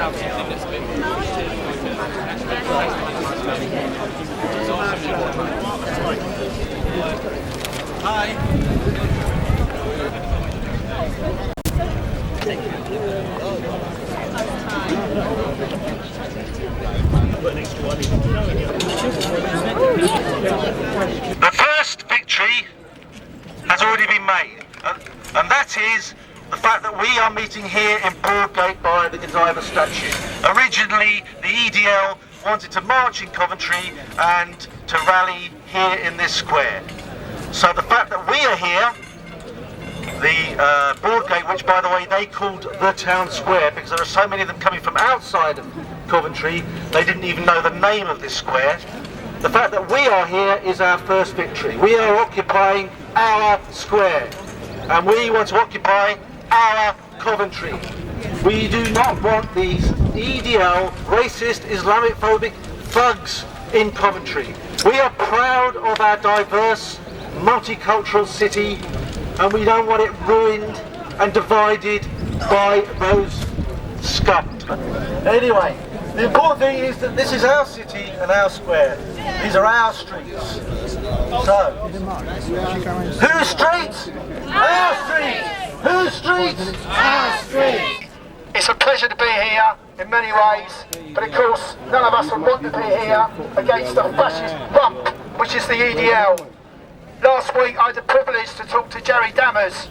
The first victory has already been made, and that is the fact that we are meeting here in Broadgate by the Godiva statue. Originally, the EDL wanted to march in Coventry and to rally here in this square. So the fact that we are here, the Broadgate, which by the way they called the town square because there are so many of them coming from outside of Coventry, they didn't even know the name of this square. The fact that we are here is our first victory. We are occupying our square, and we want to occupy our Coventry. We do not want these EDL, racist, Islamophobic thugs in Coventry. We are proud of our diverse, multicultural city, and we don't want it ruined and divided by those scum. Anyway, the important thing is that this is our city and our square. These are our streets. So, whose streets? Our streets! Whose streets? Our streets! It's a pleasure to be here in many ways, but of course none of us would want to be here against the fascist rump, which is the EDL. Last week I had the privilege to talk to Jerry Dammers,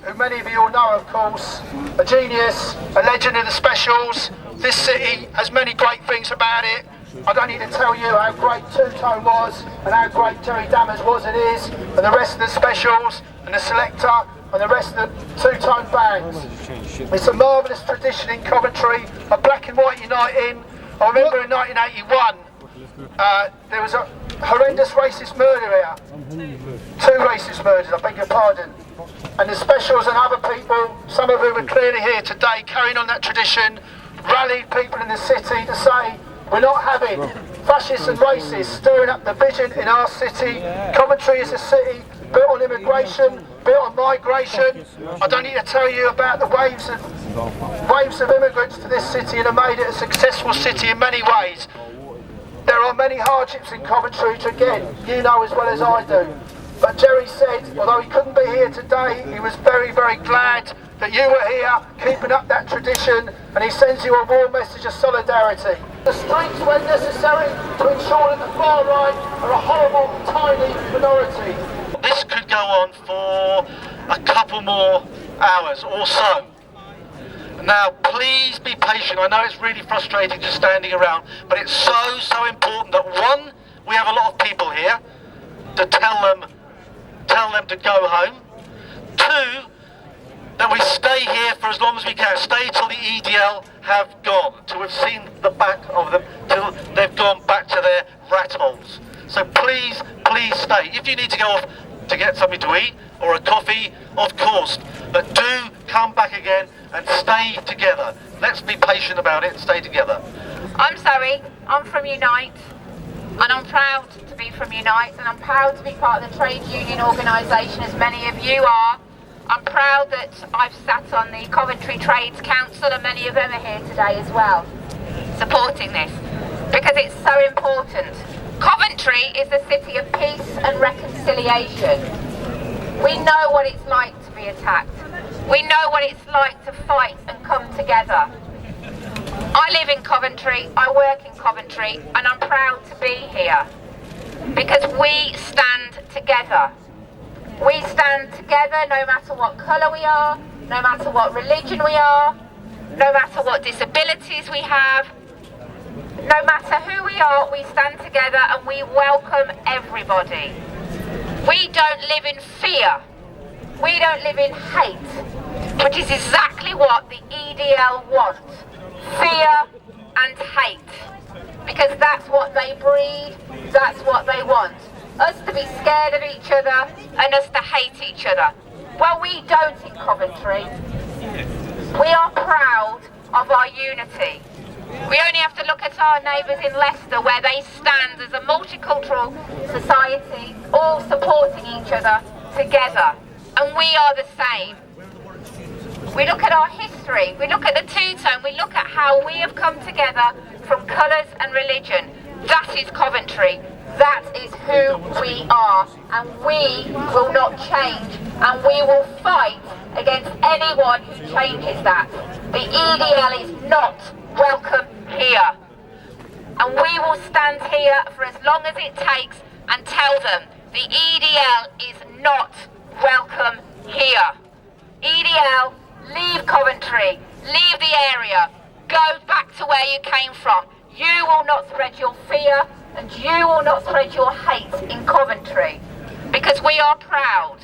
who many of you will know, of course, a genius, a legend in the specials. This city has many great things about it. I don't need to tell you how great Two Tone was and how great Jerry Dammers was and is, and the rest of the specials and the selector and the rest of the Two Tone bands. It's a marvellous tradition in Coventry, a black and white uniting. I remember in 1981 there was a horrendous racist murder here. 2 racist murders, I beg your pardon. And the specials and other people, some of whom are clearly here today, carrying on that tradition, rallied people in the city to say, we're not having fascists and racists stirring up division in our city. Coventry is a city built on immigration, built on migration. I don't need to tell you about the waves of immigrants to this city and have made it a successful city in many ways. There are many hardships in Coventry, which again, you know as well as I do. But Jerry said, although he couldn't be here today, he was very, very glad that you were here, keeping up that tradition, and he sends you a warm message of solidarity. The streets, when necessary, to ensure that the far right are a horrible, tiny minority. This could go on for a couple more hours or so. Now, please be patient. I know it's really frustrating just standing around, but it's so important that one, we have a lot of people here to tell them to go home. 2, that we stay here for as long as we can. Stay till the EDL have gone, till we've seen the back of them, till they've gone back to their rat holes. So please stay. If you need to go off to get something to eat or a coffee, of course, but do come back again and stay together. Let's be patient about it and stay together. I'm Zoe, I'm from Unite, and I'm proud to be from Unite, and I'm proud to be part of the trade union organisation as many of you are. I'm proud that I've sat on the Coventry Trades Council, and many of them are here today as well, supporting this, because it's so important. Coventry is a city of peace and reconciliation. We know what it's like to be attacked. We know what it's like to fight and come together. I live in Coventry, I work in Coventry, and I'm proud to be here because we stand together. We stand together no matter what colour we are, no matter what religion we are, no matter what disabilities we have, no matter who we are, we stand together and we welcome everybody. We don't live in fear. We don't live in hate, which is exactly what the EDL want. Fear and hate. Because that's what they breed, that's what they want. Us to be scared of each other and us to hate each other. Well, we don't in Coventry. We are proud of our unity. We only have to look at our neighbours in Leicester, where they stand as a multicultural society, all supporting each other together. And we are the same. We look at our history history, we look at the two-tone, we look at how we have come together from colours and religion. That is Coventry. That is who we are, and we will not change, and we will fight against anyone who changes that. The EDL is not welcome here, and we will stand here for as long as it takes and tell them the EDL is not welcome here. EDL, leave Coventry, leave the area, go back to where you came from. You will not spread your fear and you will not spread your hate in Coventry, because we are proud.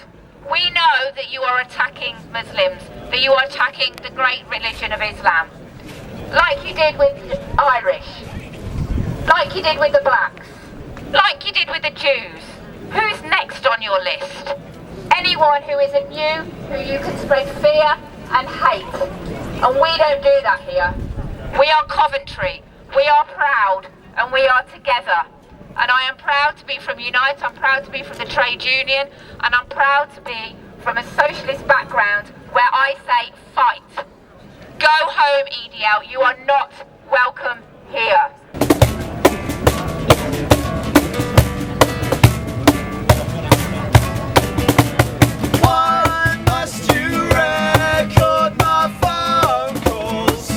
We know that you are attacking Muslims, that you are attacking the great religion of Islam, like you did with the Irish, like you did with the blacks, like you did with the Jews. Who's next on your list? Anyone who isn't you, who you can spread fear and hate. And we don't do that here. We are Coventry, we are proud, and we are together. And I am proud to be from Unite, I'm proud to be from the trade union, and I'm proud to be from a socialist background where I say fight. Go home, EDL, you are not welcome here. Why must you record my phone calls?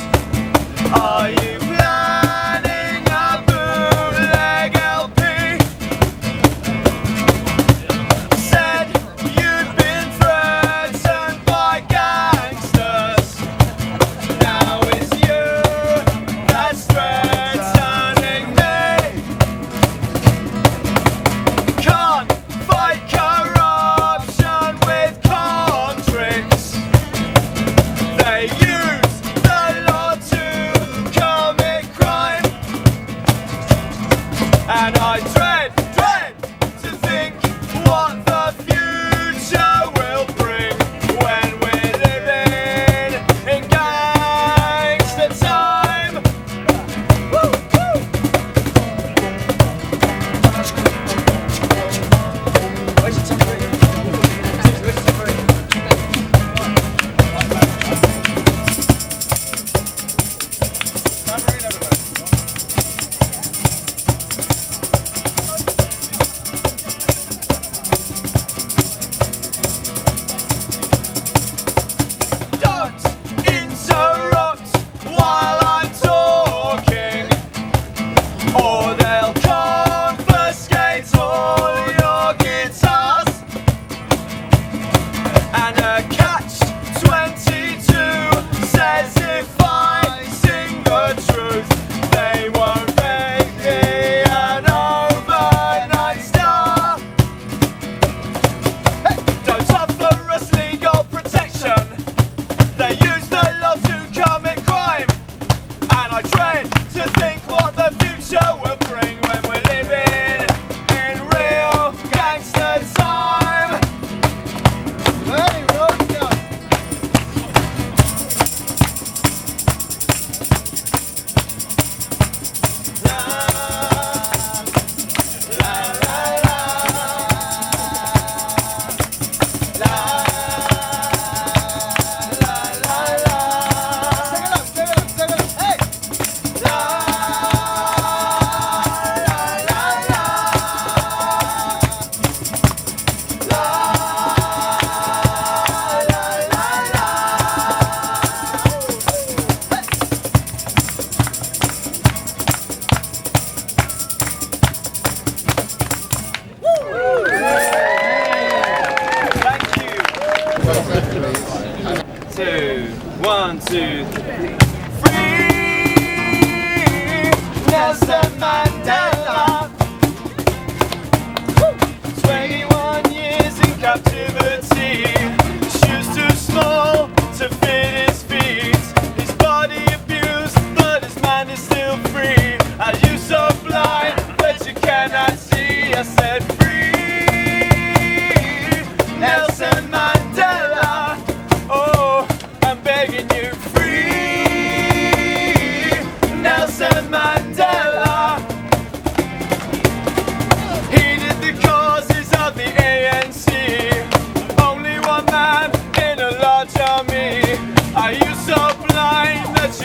Are you planning a bootleg LP? Said you'd been threatened by gangsters. Now it's you that's threatening me. Can't fight corruption with contracts. They use the law to commit crime, and I dread to think what the future will bring when we're living in gangster time. Woo, woo. Don't interrupt while I'm talking, or they'll confiscate all your guitars. And a catch-22 says if I sing the truth, they won't make me an overnight star. Hey, don't offer us legal protection. They use the law to commit crime, and I dread to think what the future will bring when we're living in real gangster time. Hey, Roger. Thank you. 2, 1, 2, 3. Free Nelson Mandela. 21 years in captivity. Shoes too small to fit his feet. His body abused, but his mind is still free. Are you so blind that you cannot see? I said free Nelson Mandela. Oh, I'm begging you, free Nelson Mandela. He did the causes of the ANC. Only one man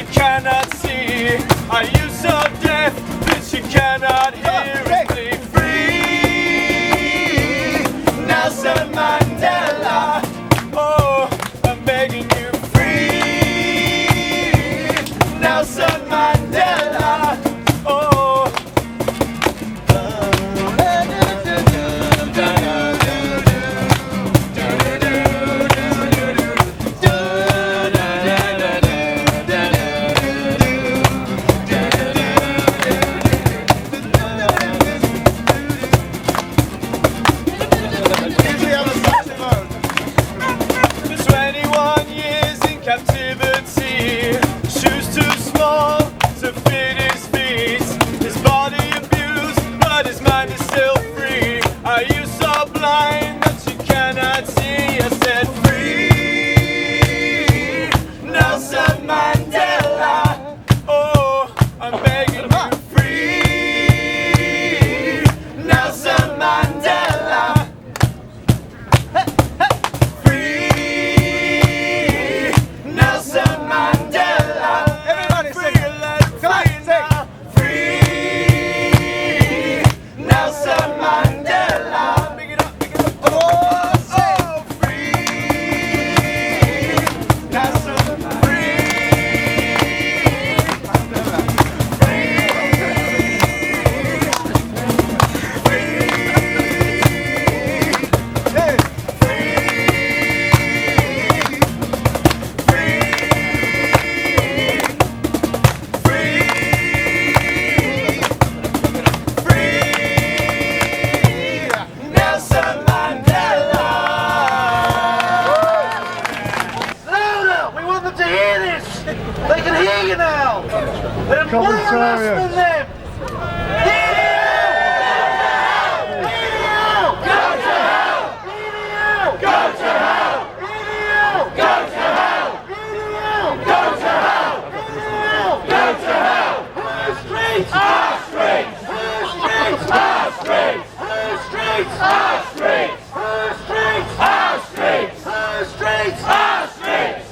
she cannot see. Are you so deaf that she cannot hear and be free? Nelson Mandela, oh, I'm begging you, free. Nelson Mandela, oh. They can hear you now! They're way less than them!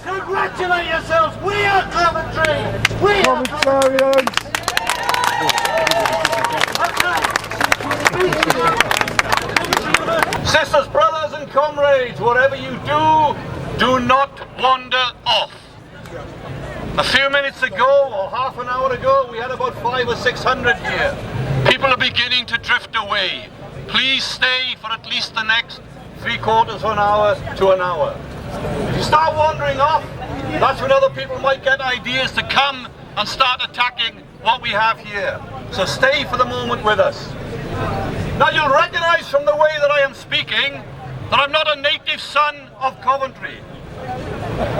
Congratulate yourselves! We are Coventry! We are Coventry! Sisters, brothers and comrades, whatever you do not wander off. A few minutes ago, or half an hour ago, we had about 500 or 600 here. People are beginning to drift away. Please stay for at least the next 3/4 of an hour to an hour. If you start wandering off, that's when other people might get ideas to come and start attacking what we have here. So stay for the moment with us. Now you'll recognise from the way that I am speaking that I'm not a native son of Coventry.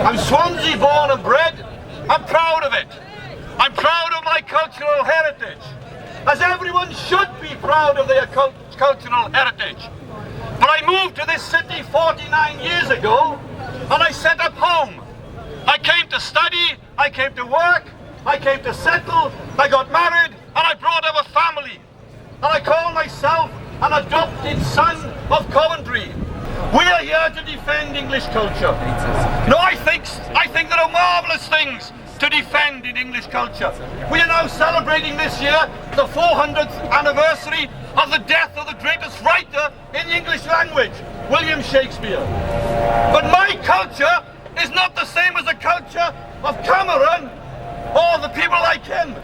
I'm Swansea born and bred. I'm proud of it. I'm proud of my cultural heritage, as everyone should be proud of their cultural heritage. But I moved to this city 49 years ago and I set up home. I came to study, I came to work, I came to settle, I got married and I brought up a family. And I call myself an adopted son of Coventry. We are here to defend English culture. No, I think there are marvellous things to defend in English culture. We are now celebrating this year the 400th anniversary of the death of the greatest writer in the English language, William Shakespeare. But my culture is not the same as the culture of Cameron or the people like him.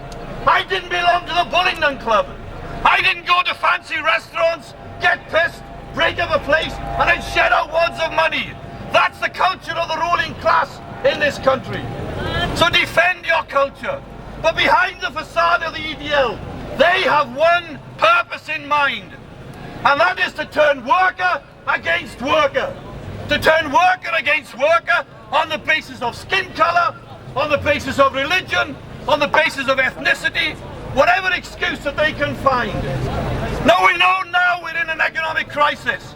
I didn't belong to the Bullingdon Club. I didn't go to fancy restaurants, get pissed, break up a place and then shed out wads of money. That's the culture of the ruling class in this country. So defend your culture. But behind the facade of the EDL, they have one purpose in mind. And that is to turn worker against worker. To turn worker against worker on the basis of skin colour, on the basis of religion, on the basis of ethnicity, whatever excuse that they can find. Now we know now we're in an economic crisis.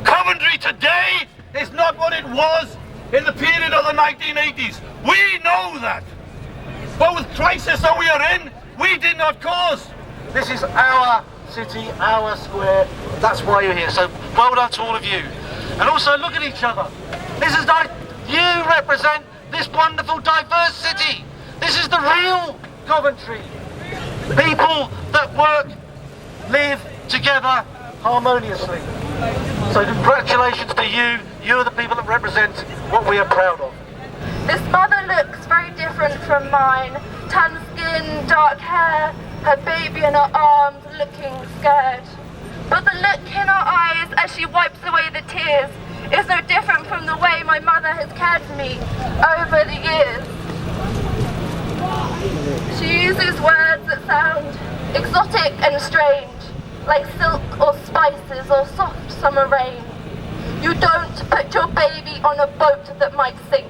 Coventry today is not what it was in the period of the 1980s. We know that. But with crisis that we are in, we did not cause. This is our city, our square. That's why you're here. So well done to all of you. And also look at each other. This is like, you represent this wonderful diverse city. This is the real Coventry. People that work, live together harmoniously. So congratulations to you. You're the people that represent what we are proud of. This mother looks very different from mine. Tan skin, dark hair, her baby in her arms, looking scared. But the look in her eyes as she wipes away the tears is no different from the way my mother has cared for me over the years. She uses words that sound exotic and strange, like silk or spices or soft summer rain. You don't put your baby on a boat that might sink,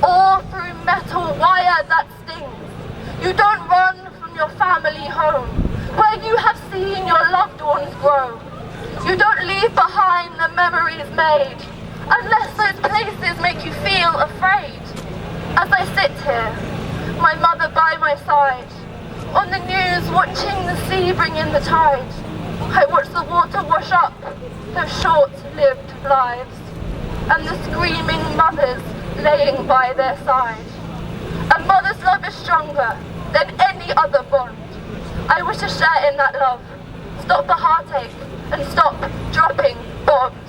or through metal wire that stings. You don't run from your family home, where you have seen your loved ones grow. You don't leave behind the memories made, unless those places make you feel afraid. As I sit here, my mother by my side, on the news watching the sea bring in the tide, I watch the water wash up their short-lived lives, and the screaming mothers laying by their side. A mother's love is stronger than any other bond. I wish to share in that love, stop the heartache and stop dropping bombs.